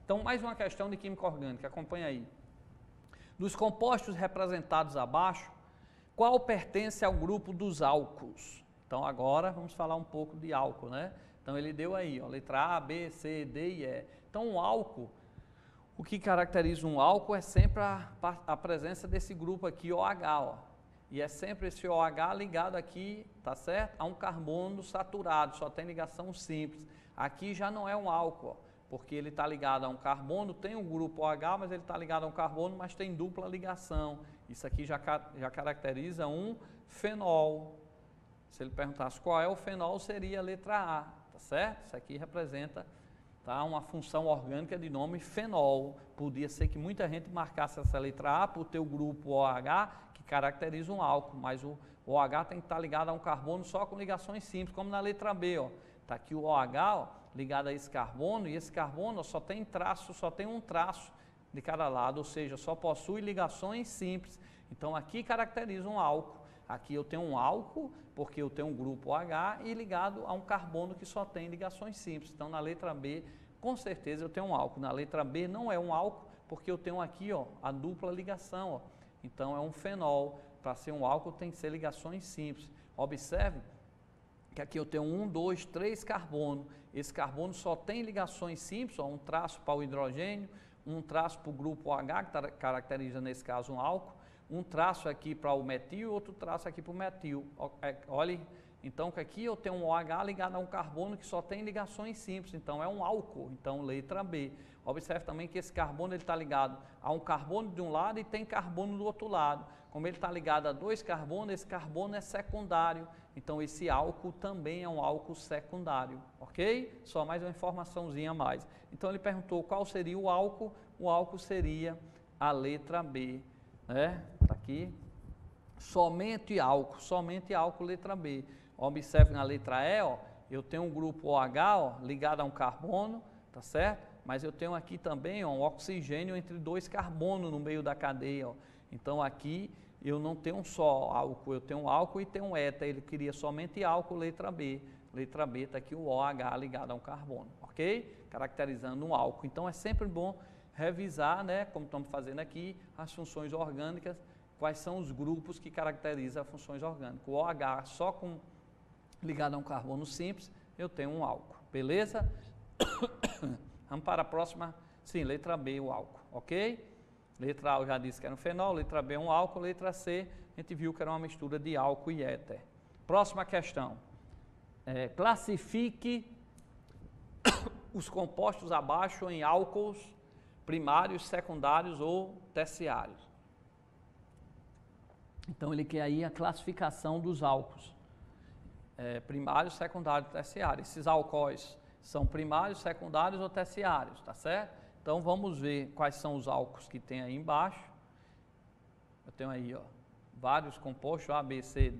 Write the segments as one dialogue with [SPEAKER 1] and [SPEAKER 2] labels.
[SPEAKER 1] Então, mais uma questão de química orgânica, acompanha aí. Dos compostos representados abaixo, qual pertence ao grupo dos álcools? Então, agora vamos falar um pouco de álcool, né? Então, ele deu aí, ó, letra A, B, C, D e E. Então, o álcool, o que caracteriza um álcool é sempre a presença desse grupo aqui, OH, ó. E é sempre esse OH ligado aqui, tá certo? A um carbono saturado, só tem ligação simples. Aqui já não é um álcool, ó, porque ele está ligado a um carbono, tem um grupo OH, mas ele está ligado a um carbono, mas tem dupla ligação. Isso aqui já caracteriza um fenol. Se ele perguntasse qual é o fenol, seria a letra A, tá certo? Isso aqui representa, tá, uma função orgânica de nome fenol. Podia ser que muita gente marcasse essa letra A por ter o grupo OH, que caracteriza um álcool, mas o OH tem que estar ligado a um carbono só com ligações simples, como na letra B, ó. Tá aqui o OH, ó, ligado a esse carbono, e esse carbono, ó, só tem um traço de cada lado, ou seja, só possui ligações simples. Então aqui caracteriza um álcool. Aqui eu tenho um álcool, porque eu tenho um grupo OH e ligado a um carbono que só tem ligações simples. Então na letra B, com certeza eu tenho um álcool. Na letra B não é um álcool, porque eu tenho aqui, ó, a dupla ligação, ó. Então é um fenol. Para ser um álcool tem que ser ligações simples. Observe que aqui eu tenho 1, 2, 3 carbono. Esse carbono só tem ligações simples, ó, um traço para o hidrogênio, um traço para o grupo OH, que caracteriza nesse caso um álcool, um traço aqui para o metil e outro traço aqui para o metil. Olha, então que aqui eu tenho um OH ligado a um carbono que só tem ligações simples, então é um álcool, então letra B. Observe também que esse carbono está ligado a um carbono de um lado e tem carbono do outro lado. Como ele está ligado a 2 carbonos, esse carbono é secundário, então esse álcool também é um álcool secundário, ok? Só mais uma informaçãozinha a mais. Então ele perguntou qual seria o álcool seria a letra B, né? Tá aqui, somente álcool, letra B. Observe na letra E, ó, eu tenho um grupo OH, ó, ligado a um carbono, tá certo? Mas eu tenho aqui também, ó, um oxigênio entre 2 carbonos no meio da cadeia, ó. Então aqui eu não tenho um só álcool, eu tenho um álcool e tenho um éter. Ele queria somente álcool, letra B. Letra B está aqui o OH ligado a um carbono, ok? Caracterizando um álcool. Então é sempre bom revisar, né, como estamos fazendo aqui, as funções orgânicas, quais são os grupos que caracterizam as funções orgânicas. O OH só ligado a um carbono simples, eu tenho um álcool, beleza? Vamos para a próxima, sim, letra B, o álcool, ok? Letra A eu já disse que era um fenol, letra B é um álcool, letra C a gente viu que era uma mistura de álcool e éter. Próxima questão, classifique os compostos abaixo em álcools primários, secundários ou terciários. Então ele quer aí a classificação dos álcools, primários, secundários, terciários. Esses álcoois são primários, secundários ou terciários, tá certo? Então vamos ver quais são os álcools que tem aí embaixo. Eu tenho aí, ó, vários compostos A, B, C,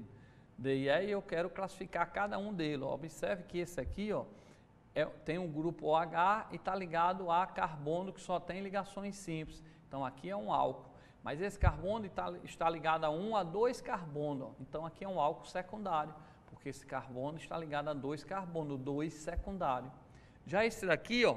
[SPEAKER 1] D e E, e eu quero classificar cada um deles. Observe que esse aqui, ó, tem um grupo OH e está ligado a carbono que só tem ligações simples. Então aqui é um álcool, mas esse carbono está ligado a 1 a 2 carbonos. Então aqui é um álcool secundário, porque esse carbono está ligado a 2 carbonos, 2 secundário. Já esse daqui, ó,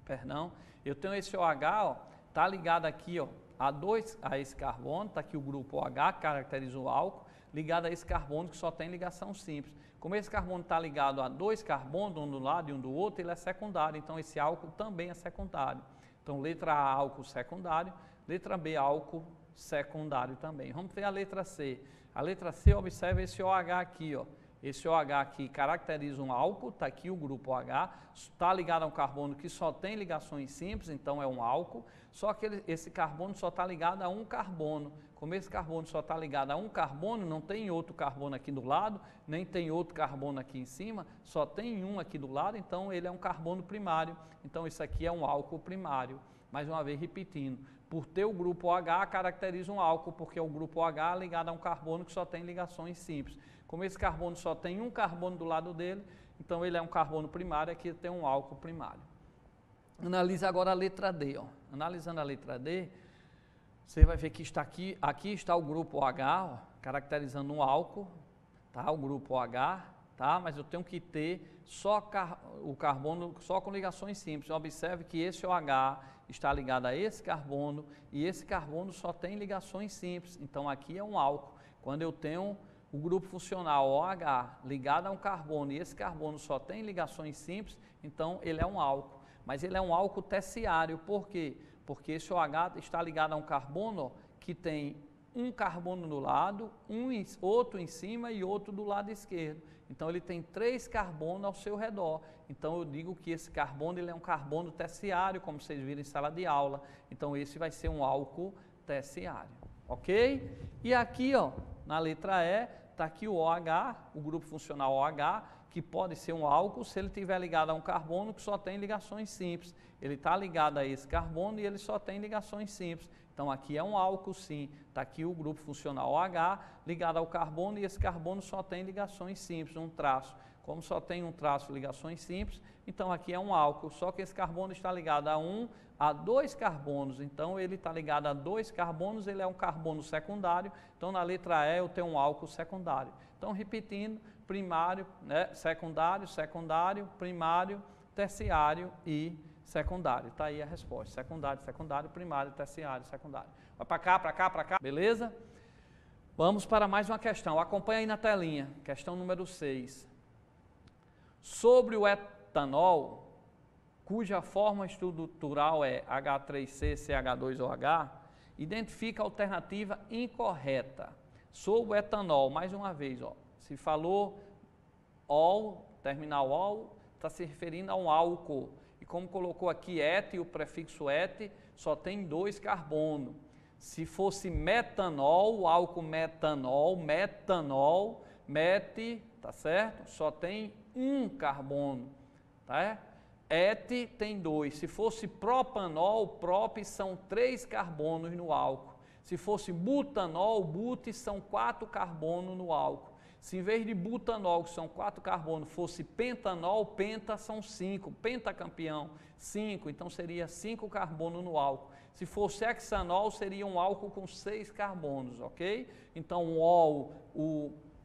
[SPEAKER 1] perdão, eu tenho esse OH, ó, está ligado aqui, ó, a esse carbono, está aqui o grupo OH, que caracteriza o álcool, ligado a esse carbono que só tem ligação simples. Como esse carbono está ligado a 2 carbonos, um do lado e um do outro, ele é secundário, então esse álcool também é secundário. Então letra A, álcool secundário, letra B, álcool secundário também. Vamos ver a letra C. A letra C, observe esse OH aqui, ó. Esse OH aqui caracteriza um álcool, está aqui o grupo OH, está ligado a um carbono que só tem ligações simples, então é um álcool, só que esse carbono só está ligado a um carbono. Como esse carbono só está ligado a um carbono, não tem outro carbono aqui do lado, nem tem outro carbono aqui em cima, só tem um aqui do lado, então ele é um carbono primário, então isso aqui é um álcool primário. Mais uma vez repetindo, por ter o grupo OH caracteriza um álcool, porque é o grupo OH ligado a um carbono que só tem ligações simples. Como esse carbono só tem um carbono do lado dele, então ele é um carbono primário, aqui tem um álcool primário. Analise agora a letra D. Ó. Analisando a letra D, você vai ver que está aqui está o grupo OH, ó, caracterizando um álcool, tá? O grupo OH, tá? Mas eu tenho que ter o carbono só com ligações simples. Observe que esse OH está ligado a esse carbono e esse carbono só tem ligações simples. Então aqui é um álcool. Quando eu tenho o grupo funcional OH ligado a um carbono e esse carbono só tem ligações simples, então ele é um álcool. Mas ele é um álcool terciário. Por quê? Porque esse OH está ligado a um carbono que tem um carbono no lado, outro em cima e outro do lado esquerdo. Então ele tem 3 carbonos ao seu redor. Então eu digo que esse carbono ele é um carbono terciário, como vocês viram em sala de aula. Então esse vai ser um álcool terciário, ok? E aqui, ó, na letra E, está aqui o OH, o grupo funcional OH, que pode ser um álcool se ele estiver ligado a um carbono que só tem ligações simples. Ele está ligado a esse carbono e ele só tem ligações simples. Então aqui é um álcool sim, está aqui o grupo funcional OH ligado ao carbono e esse carbono só tem ligações simples, um traço. Como só tem um traço ligações simples, então aqui é um álcool, só que esse carbono está ligado a 2 carbonos, então ele está ligado a 2 carbonos, ele é um carbono secundário, então na letra E eu tenho um álcool secundário. Então repetindo, primário, né, secundário, secundário, primário, terciário e secundário. Está aí a resposta, secundário, secundário, primário, terciário, secundário. Vai para cá, para cá, para cá, beleza? Vamos para mais uma questão, acompanha aí na telinha, questão número 6. Sobre o etanol, cuja forma estrutural é H3CCH2OH, identifica a alternativa incorreta. Sobre o etanol, mais uma vez, ó, se falou ol, terminal ol, está se referindo a um álcool. E como colocou aqui et, o prefixo et, só tem 2 carbonos. Se fosse metanol, o álcool metanol, tá certo? Só tem 1 carbono, tá? Et tem 2. Se fosse propanol, prop são 3 carbonos no álcool. Se fosse butanol, but são 4 carbonos no álcool. Se em vez de butanol, que são 4 carbonos, fosse pentanol, penta são 5, pentacampeão, 5, então seria 5 carbonos no álcool. Se fosse hexanol, seria um álcool com 6 carbonos, ok? Então o ol,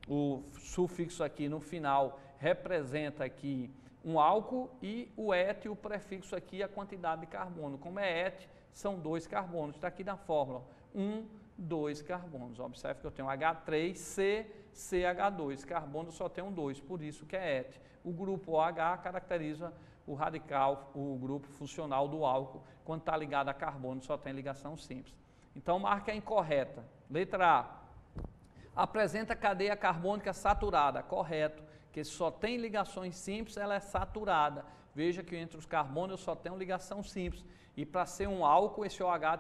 [SPEAKER 1] o sufixo aqui no final representa aqui um álcool e o et, o prefixo aqui, a quantidade de carbono. Como é et, são 2 carbonos, está aqui na fórmula, 1, 2 carbonos. Observe que eu tenho H3, CH2, carbono só tem um 2, por isso que é et. O grupo OH caracteriza o radical, o grupo funcional do álcool, quando está ligado a carbono só tem ligação simples. Então marca a incorreta. Letra A. Apresenta cadeia carbônica saturada, correto, que só tem ligações simples, ela é saturada. Veja que entre os carbonos eu só tenho ligação simples. E para ser um álcool, esse OH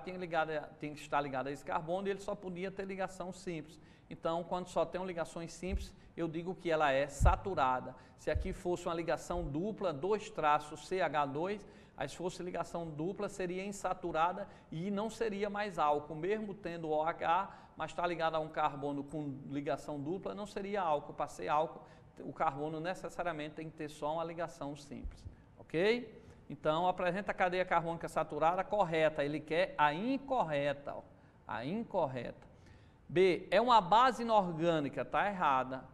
[SPEAKER 1] tem que estar ligado a esse carbono e ele só podia ter ligação simples. Então, quando só tem ligações simples, eu digo que ela é saturada. Se aqui fosse uma ligação dupla, 2 traços CH2, aí se fosse ligação dupla, seria insaturada e não seria mais álcool. Mesmo tendo OH, mas está ligado a um carbono com ligação dupla, não seria álcool. Para ser álcool, o carbono necessariamente tem que ter só uma ligação simples, ok? Então, apresenta a cadeia carbônica saturada correta, ele quer a incorreta, ó, a incorreta. B, é uma base inorgânica, está errada.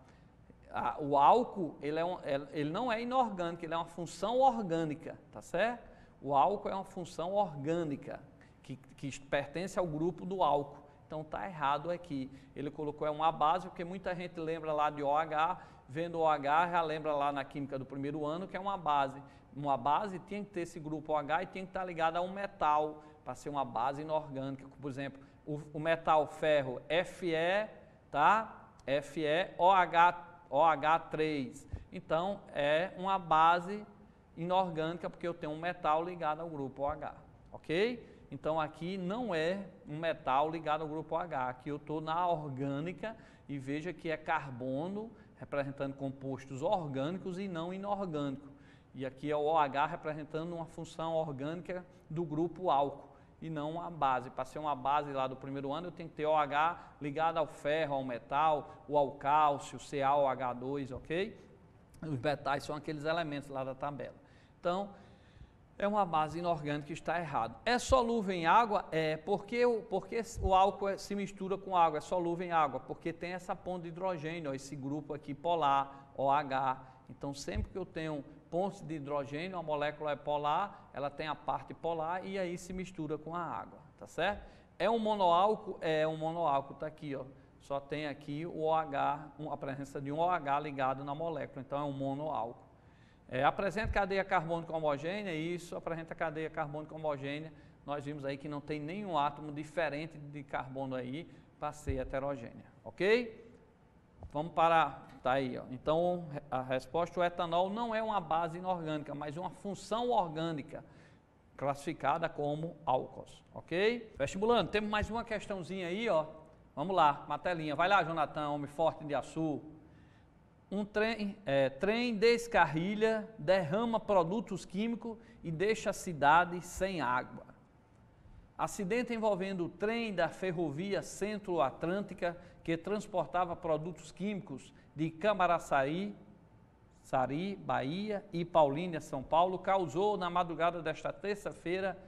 [SPEAKER 1] O álcool, ele não é inorgânico, ele é uma função orgânica, tá certo? O álcool é uma função orgânica, que pertence ao grupo do álcool. Então, está errado aqui. Ele colocou é uma base, porque muita gente lembra lá de OH, vendo OH, já lembra lá na química do primeiro ano, que é uma base. Uma base tinha que ter esse grupo OH e tinha que estar ligado a um metal, para ser uma base inorgânica. Por exemplo, o metal ferro Fe, tá? Fe, OH3. Então, é uma base inorgânica, porque eu tenho um metal ligado ao grupo OH, ok? Então, aqui não é um metal ligado ao grupo OH. Aqui eu estou na orgânica e veja que é carbono, representando compostos orgânicos e não inorgânicos. E aqui é o OH representando uma função orgânica do grupo álcool e não uma base. Para ser uma base lá do primeiro ano, eu tenho que ter OH ligado ao ferro, ao metal, ou ao cálcio, CaOH2, ok? Os metais são aqueles elementos lá da tabela. Então, é uma base inorgânica que está errado. É solúvel em água? É. Porque o álcool se mistura com água, é solúvel em água? Porque tem essa ponta de hidrogênio, ó, esse grupo aqui polar, OH. Então, sempre que eu tenho pontos de hidrogênio, a molécula é polar, ela tem a parte polar e aí se mistura com a água, tá certo? É um monoálcool? É um monoálcool, tá aqui, ó. Só tem aqui o OH, a presença de um OH ligado na molécula, então é um monoálcool. Apresenta cadeia carbônica homogênea, isso, apresenta cadeia carbônica homogênea. Nós vimos aí que não tem nenhum átomo diferente de carbono aí para ser heterogênea, ok? Vamos para, tá aí, ó. Então a resposta, o etanol não é uma base inorgânica, mas uma função orgânica, classificada como álcools, ok? Vestibulando, temos mais uma questãozinha aí, ó. Vamos lá, uma telinha. Vai lá, Jonathan, homem forte de Açu. Um trem descarrilha, derrama produtos químicos e deixa a cidade sem água. Acidente envolvendo o trem da ferrovia Centro-Atlântica que transportava produtos químicos de Camaraçari, Bahia e Paulínia, São Paulo, causou na madrugada desta terça-feira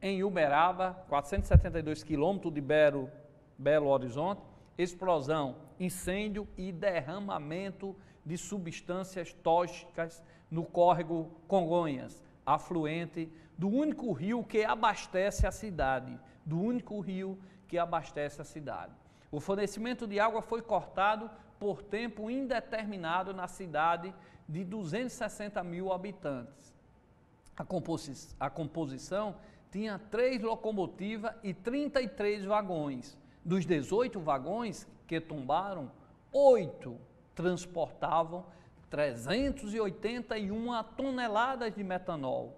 [SPEAKER 1] em Uberaba, 472 quilômetros de Belo Horizonte, explosão, incêndio e derramamento de substâncias tóxicas no córrego Congonhas, afluente do único rio que abastece a cidade, O fornecimento de água foi cortado por tempo indeterminado na cidade de 260 mil habitantes. A composição tinha 3 locomotivas e 33 vagões. Dos 18 vagões que tombaram, 8 transportavam 381 toneladas de metanol,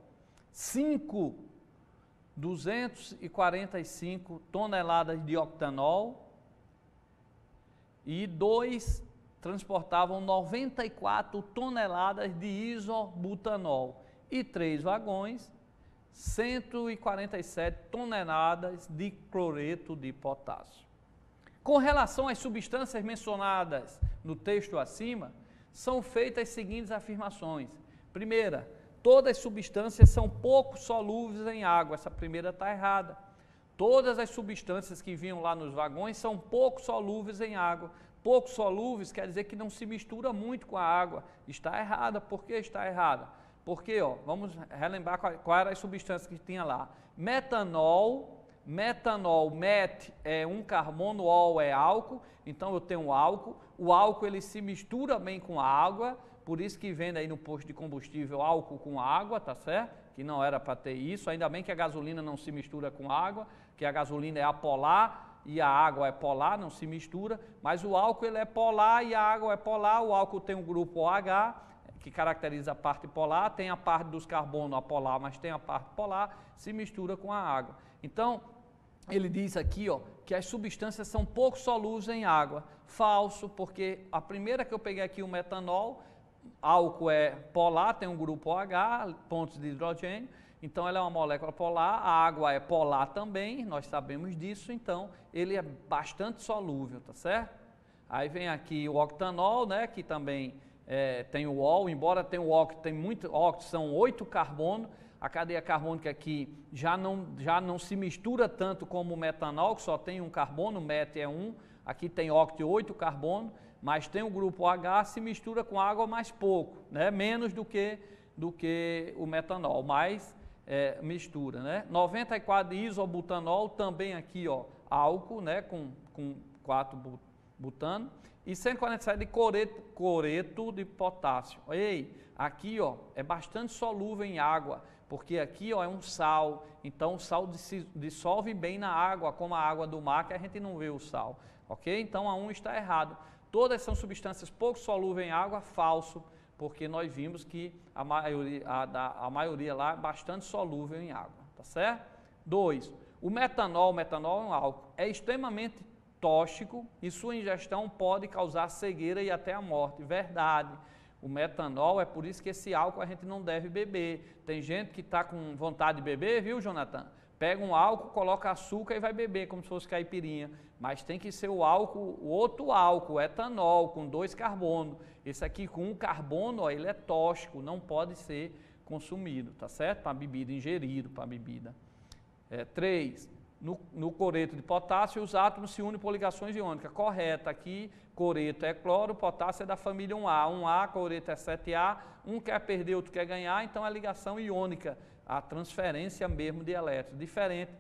[SPEAKER 1] 5, 245 toneladas de octanol e 2 transportavam 94 toneladas de isobutanol e 3 vagões, 147 toneladas de cloreto de potássio. Com relação às substâncias mencionadas no texto acima, são feitas as seguintes afirmações. Primeira, todas as substâncias são pouco solúveis em água. Essa primeira está errada. Todas as substâncias que vinham lá nos vagões são pouco solúveis em água. Pouco solúveis quer dizer que não se mistura muito com a água. Está errada. Por que está errada? Porque, ó, vamos relembrar qual era as substâncias que tinha lá. Metanol, met é um carbono, ol é álcool, então eu tenho álcool. O álcool ele se mistura bem com a água, por isso que vende aí no posto de combustível álcool com água, tá certo? Que não era para ter isso, ainda bem que a gasolina não se mistura com água, que a gasolina é apolar e a água é polar, não se mistura, mas o álcool ele é polar e a água é polar. O álcool tem o grupo OH, que caracteriza a parte polar, tem a parte dos carbonos apolar, mas tem a parte polar, se mistura com a água. Então, ele diz aqui, ó, que as substâncias são pouco solúveis em água. Falso, porque a primeira que eu peguei aqui, o metanol, álcool é polar, tem um grupo OH, pontos de hidrogênio, então ela é uma molécula polar, a água é polar também, nós sabemos disso, então ele é bastante solúvel, tá certo? Aí vem aqui o octanol, né, que também tem o ol, embora tenha o octo, tem muito octo, são 8 carbonos. A cadeia carbônica aqui já não se mistura tanto como o metanol, que só tem um carbono, met é 1, aqui tem octo e 8 carbono, mas tem o grupo OH, se mistura com água mais pouco, né? Menos do que o metanol, mas mistura, né? 94 de isobutanol, também aqui, ó, álcool, né? Com 4 butano, e 147 de cloreto de potássio. Ei, aqui, ó, é bastante solúvel em água, porque aqui, ó, é um sal, então o sal se dissolve bem na água, como a água do mar, que a gente não vê o sal, ok? Então a 1 está errado. Todas são substâncias pouco solúveis em água, falso, porque nós vimos que a maioria lá é bastante solúvel em água, tá certo? 2. O metanol é um álcool, é extremamente tóxico e sua ingestão pode causar cegueira e até a morte. Verdade. O metanol, é por isso que esse álcool a gente não deve beber. Tem gente que está com vontade de beber, viu, Jonathan? Pega um álcool, coloca açúcar e vai beber, como se fosse caipirinha. Mas tem que ser o álcool, o outro álcool, o etanol, com 2 carbonos. Esse aqui com 1 carbono, ó, ele é tóxico, não pode ser consumido, tá certo? Para bebida, ingerido para bebida. 3. no cloreto de potássio, os átomos se unem por ligações iônicas. Correto, aqui cloreto é cloro, potássio é da família 1A. 1A, cloreto é 7A, um quer perder, outro quer ganhar, então é ligação iônica, a transferência mesmo de elétrons, diferente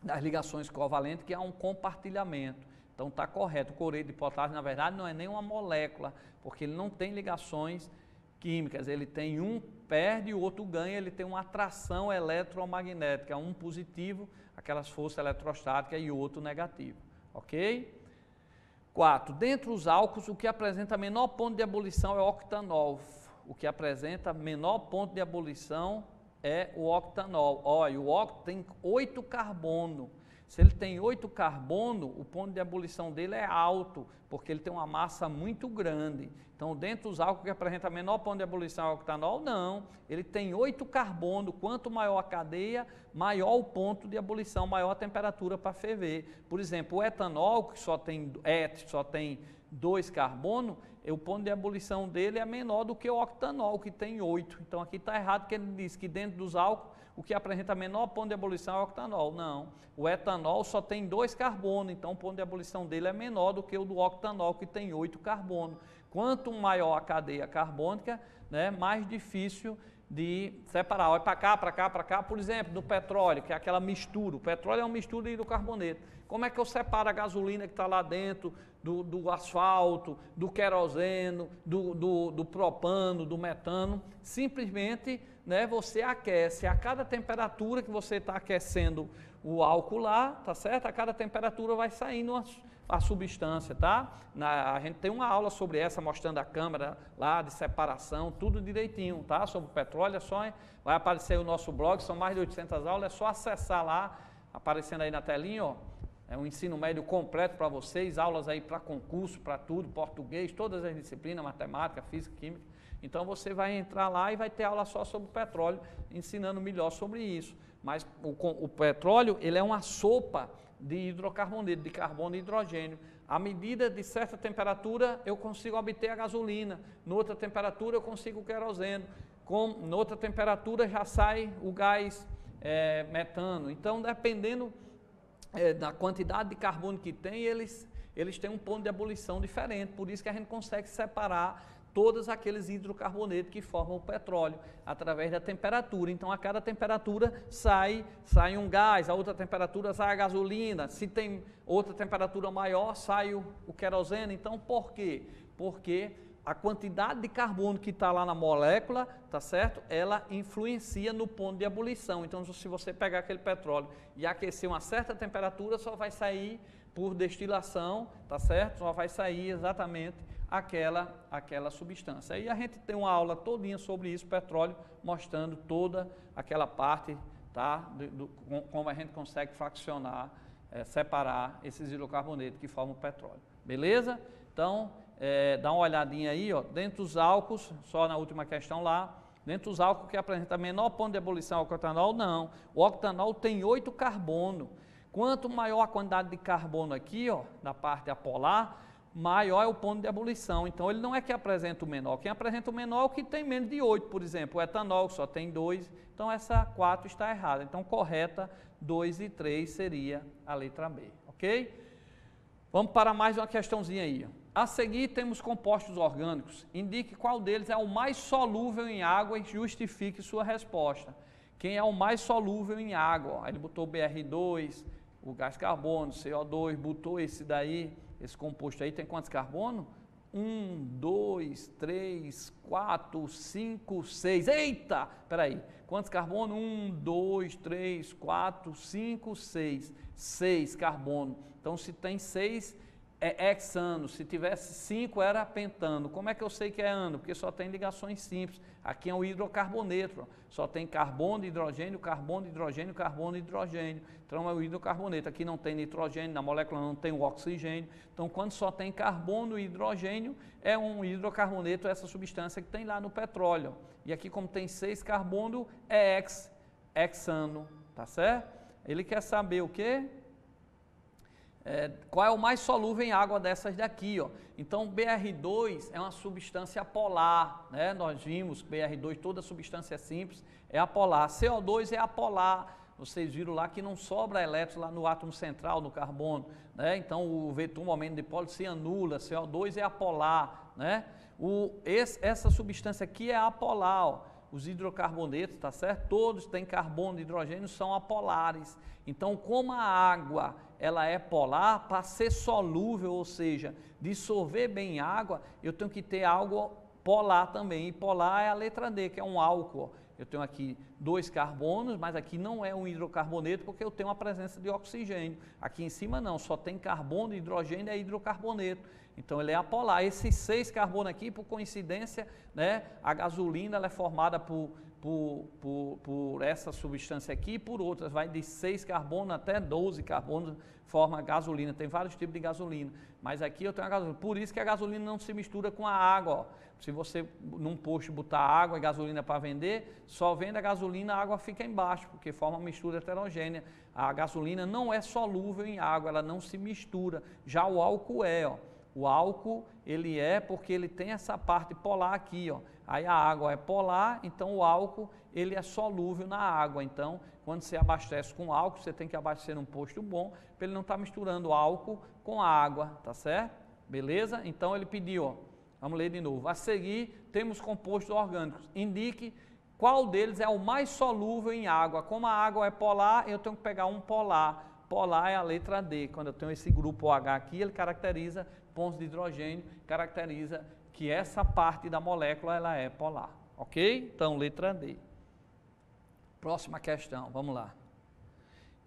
[SPEAKER 1] das ligações covalentes, que é um compartilhamento. Então está correto, o cloreto de potássio, na verdade, não é nem uma molécula, porque ele não tem ligações químicas, ele tem um perde e o outro ganha, ele tem uma atração eletromagnética, um positivo, aquelas forças eletrostáticas, e outro negativo, ok? 4. Dentre os álcools, o que apresenta menor ponto de ebulição é o octanol. O que apresenta menor ponto de ebulição é o octanol. Olha, o octo tem 8 carbono. Se ele tem 8 carbono, o ponto de ebulição dele é alto, porque ele tem uma massa muito grande. Então, dentre os álcools que apresenta menor ponto de ebulição é o octanol, não. Ele tem 8 carbono. Quanto maior a cadeia, maior o ponto de ebulição, maior a temperatura para ferver. Por exemplo, o etanol, que só tem 2 carbonos, o ponto de ebulição dele é menor do que o octanol, que tem 8. Então, aqui está errado, porque ele diz que dentro dos álcools, o que apresenta menor ponto de ebulição é o octanol. Não, o etanol só tem 2 carbonos, então o ponto de ebulição dele é menor do que o do octanol, que tem 8 carbonos. Quanto maior a cadeia carbônica, né, mais difícil de separar. Olha para cá, para cá, para cá. Por exemplo, do petróleo, que é aquela mistura. O petróleo é uma mistura de hidrocarboneto. Como é que eu separo a gasolina que está lá dentro do asfalto, do queroseno, do propano, do metano? Simplesmente, né, você aquece. A cada temperatura que você está aquecendo o álcool lá, tá certo? A cada temperatura vai saindo a substância, tá? A gente tem uma aula sobre essa, mostrando a câmara lá de separação, tudo direitinho, tá? Sobre o petróleo, vai aparecer o nosso blog, são mais de 800 aulas, é só acessar lá, aparecendo aí na telinha, ó. É um ensino médio completo para vocês, aulas aí para concurso, para tudo, português, todas as disciplinas, matemática, física, química. Então você vai entrar lá e vai ter aula só sobre o petróleo, ensinando melhor sobre isso. Mas o petróleo, ele é uma sopa de hidrocarboneto, de carbono e hidrogênio. À medida de certa temperatura, eu consigo obter a gasolina. Noutra temperatura, eu consigo o queroseno. Noutra temperatura, já sai o gás metano. Então, dependendo da quantidade de carbono que tem, eles têm um ponto de ebulição diferente. Por isso que a gente consegue separar todos aqueles hidrocarbonetos que formam o petróleo, através da temperatura. Então, a cada temperatura sai um gás, a outra temperatura sai a gasolina, se tem outra temperatura maior, sai o queroseno. Então, por quê? Porque a quantidade de carbono que está lá na molécula, tá certo? Ela influencia no ponto de ebulição. Então, se você pegar aquele petróleo e aquecer uma certa temperatura, só vai sair por destilação, tá certo? Só vai sair exatamente aquela substância. Aí a gente tem uma aula todinha sobre isso, petróleo, mostrando toda aquela parte, tá? Como a gente consegue fraccionar, separar esses hidrocarbonetos que formam o petróleo. Beleza? Então, dá uma olhadinha aí, ó, dentro dos álcools, só na última questão lá, dentro dos álcools que apresenta menor ponto de ebulição ao octanol, não. O octanol tem 8 carbono. Quanto maior a quantidade de carbono aqui, ó, na parte apolar, maior é o ponto de ebulição. Então, ele não é que apresenta o menor. Quem apresenta o menor é o que tem menos de 8, por exemplo. O etanol só tem 2. Então, essa 4 está errada. Então, correta, 2 e 3 seria a letra B, ok? Vamos para mais uma questãozinha aí. A seguir, temos compostos orgânicos. Indique qual deles é o mais solúvel em água e justifique sua resposta. Quem é o mais solúvel em água? Aí ele botou o BR2, o gás carbono, CO2, botou esse daí. Esse composto aí tem quantos carbonos? 1, 2, 3, 4, 5, 6. Eita! Peraí. Quantos carbonos? 1, 2, 3, 4, 5, 6. 6 carbono. Então, se tem 6, é hexano. Se tivesse 5, era pentano. Como é que eu sei que é ano? Porque só tem ligações simples. Aqui é um hidrocarboneto. Só tem carbono, hidrogênio, carbono, hidrogênio, carbono, hidrogênio. Então, é o hidrocarboneto. Aqui não tem nitrogênio, na molécula não tem o oxigênio. Então, quando só tem carbono e hidrogênio, é um hidrocarboneto, essa substância que tem lá no petróleo. E aqui, como tem 6 carbono, é hexano. Tá certo? Ele quer saber o quê? Qual é o mais solúvel em água dessas daqui, ó. Então, BR2 é uma substância apolar, né? Nós vimos BR2, toda substância simples é apolar. CO2 é apolar, vocês viram lá que não sobra elétrons lá no átomo central, no carbono, né? Então o vetor momento de dipolo se anula, CO2 é apolar, né? Essa substância aqui é apolar, ó. Os hidrocarbonetos, tá certo? Todos têm carbono e hidrogênio, são apolares. Então, como a água ela é polar, para ser solúvel, ou seja, dissolver bem água, eu tenho que ter algo polar também. E polar é a letra D, que é um álcool. Eu tenho aqui 2 carbonos, mas aqui não é um hidrocarboneto, porque eu tenho a presença de oxigênio. Aqui em cima não, só tem carbono, hidrogênio e é hidrocarboneto. Então ele é apolar. Esses 6 carbonos aqui, por coincidência, né, a gasolina ela é formada por essa substância aqui e por outras. Vai de 6 carbonos até 12 carbonos, forma a gasolina. Tem vários tipos de gasolina. Mas aqui eu tenho a gasolina. Por isso que a gasolina não se mistura com a água, ó. Se você num posto botar água e gasolina para vender, só vende a gasolina, a água fica embaixo, porque forma uma mistura heterogênea. A gasolina não é solúvel em água, ela não se mistura. Já o álcool é, ó. O álcool, ele é porque ele tem essa parte polar aqui, ó. Aí a água é polar, então o álcool, ele é solúvel na água. Então, quando você abastece com álcool, você tem que abastecer num posto bom, para ele não estar misturando álcool com água, tá certo? Beleza? Então ele pediu, ó, vamos ler de novo. A seguir, temos compostos orgânicos. Indique qual deles é o mais solúvel em água. Como a água é polar, eu tenho que pegar um polar. Polar é a letra D. Quando eu tenho esse grupo OH aqui, ele caracteriza pontos de hidrogênio, caracteriza que essa parte da molécula ela é polar, ok? Então, letra D. Próxima questão, vamos lá.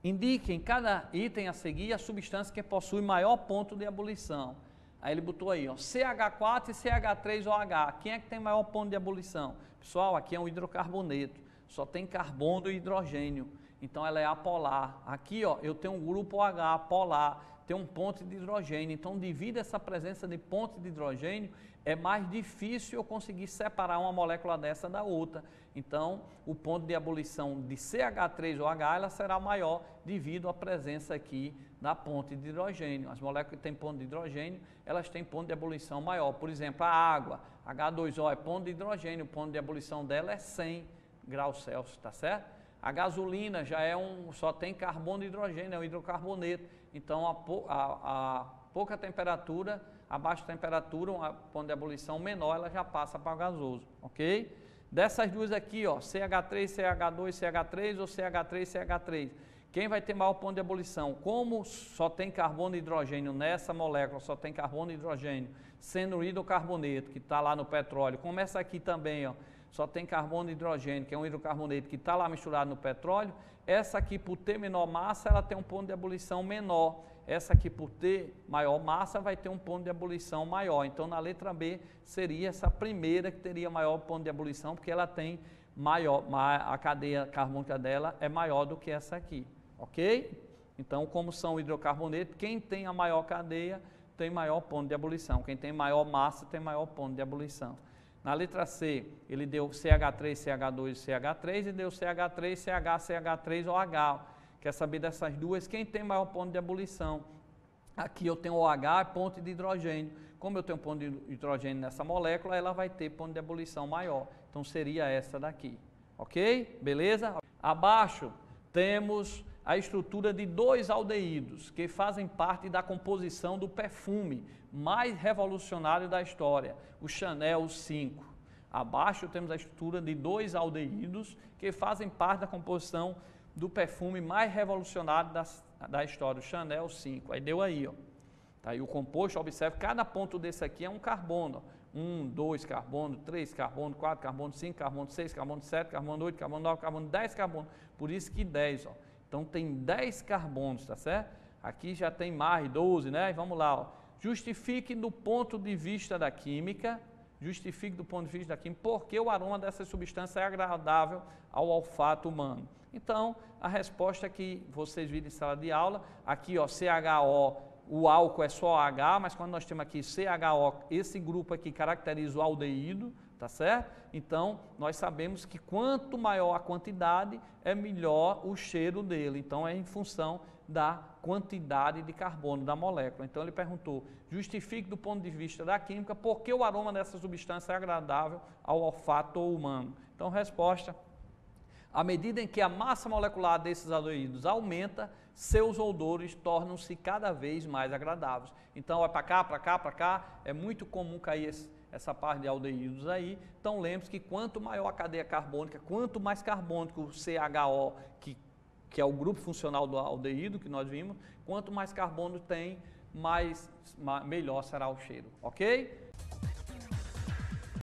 [SPEAKER 1] Indique em cada item a seguir a substância que possui maior ponto de ebulição. Aí ele botou aí, ó, CH4 e CH3OH. Quem é que tem maior ponto de ebulição? Pessoal, aqui é um hidrocarboneto, só tem carbono e hidrogênio, então ela é apolar. Aqui, ó, eu tenho um grupo OH polar, tem um ponto de hidrogênio, então devido a essa presença de ponto de hidrogênio, é mais difícil eu conseguir separar uma molécula dessa da outra. Então, o ponto de ebulição de CH3OH ela será maior devido à presença aqui da ponte de hidrogênio. As moléculas que têm ponto de hidrogênio, elas têm ponto de ebulição maior. Por exemplo, a água, H2O é ponto de hidrogênio, o ponto de ebulição dela é 100 graus Celsius, tá certo? A gasolina já é só tem carbono e hidrogênio, é um hidrocarboneto. Então, a pouca temperatura, a baixa temperatura, um ponto de ebulição menor, ela já passa para o gasoso, ok? Dessas duas aqui, ó, CH3, CH2, CH3 ou CH3, CH3. Quem vai ter maior ponto de ebulição? Como só tem carbono e hidrogênio nessa molécula, só tem carbono e hidrogênio, sendo o hidrocarboneto que está lá no petróleo, como essa aqui também, ó, só tem carbono e hidrogênio, que é um hidrocarboneto que está lá misturado no petróleo, essa aqui por ter menor massa, ela tem um ponto de ebulição menor. Essa aqui por ter maior massa, vai ter um ponto de ebulição maior. Então, na letra B, seria essa primeira que teria maior ponto de ebulição, porque ela tem maior, a cadeia carbônica dela é maior do que essa aqui, ok? Então, como são hidrocarbonetos, quem tem a maior cadeia tem maior ponto de ebulição. Quem tem maior massa tem maior ponto de ebulição. Na letra C, ele deu CH3, CH2 e CH3 e deu CH3, CH, CH3OH. Quer saber dessas duas? Quem tem maior ponto de ebulição? Aqui eu tenho OH, ponto de hidrogênio. Como eu tenho ponto de hidrogênio nessa molécula, ela vai ter ponto de ebulição maior. Então seria essa daqui. Ok? Beleza? Abaixo temos a estrutura de 2 aldeídos que fazem parte da composição do perfume mais revolucionário da história, o Chanel 5. Abaixo temos a estrutura de 2 aldeídos que fazem parte da composição do perfume mais revolucionário da história, o Chanel 5. Aí deu aí, ó. Tá aí o composto, observe, cada ponto desse aqui é um carbono. 1, 2 carbono, 3 carbono, 4 carbono, 5 carbono, 6 carbono, 7 carbono, 8 carbono, 9 carbono, 10 carbono. Por isso que 10, ó. Então tem 10 carbonos, tá certo? Aqui já tem mais 12, né? E vamos lá, ó. Justifique do ponto de vista da química, porque o aroma dessa substância é agradável ao olfato humano. Então, a resposta que vocês viram em sala de aula, aqui, ó, CHO, o álcool é só H, mas quando nós temos aqui CHO, esse grupo aqui caracteriza o aldeído, tá certo? Então, nós sabemos que quanto maior a quantidade, é melhor o cheiro dele. Então, é em função da quantidade de carbono da molécula. Então, ele perguntou, justifique do ponto de vista da química, por que o aroma dessa substância é agradável ao olfato humano? Então, resposta, À medida em que a massa molecular desses aldeídos aumenta, seus odores tornam-se cada vez mais agradáveis. Então, vai para cá, para cá, para cá, é muito comum cair essa parte de aldeídos aí. Então, lembre-se que quanto maior a cadeia carbônica, quanto mais carbônico o CHO, que é o grupo funcional do aldeído que nós vimos, quanto mais carbono tem, melhor será o cheiro, ok?